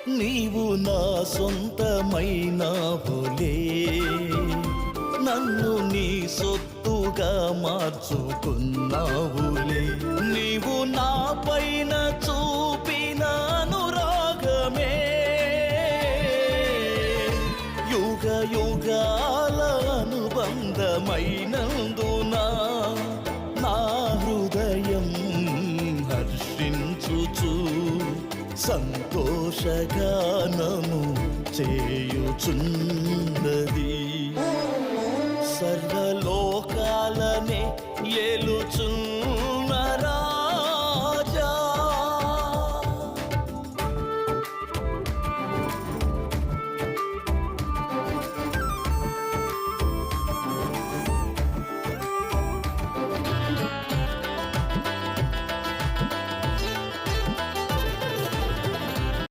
నీవు నా సొంతమైనవులే, నన్ను నీ సొత్తుగా మార్చుకున్నావులే. నీవు నా పైన చూపిన అనురాగమే యుగ యుగాల అనుబంధమైనందున నా హృదయం హర్షించుచు సంతోషగానము చేయుచున్నది. సర్వలోకాలనే ఏలుచున్న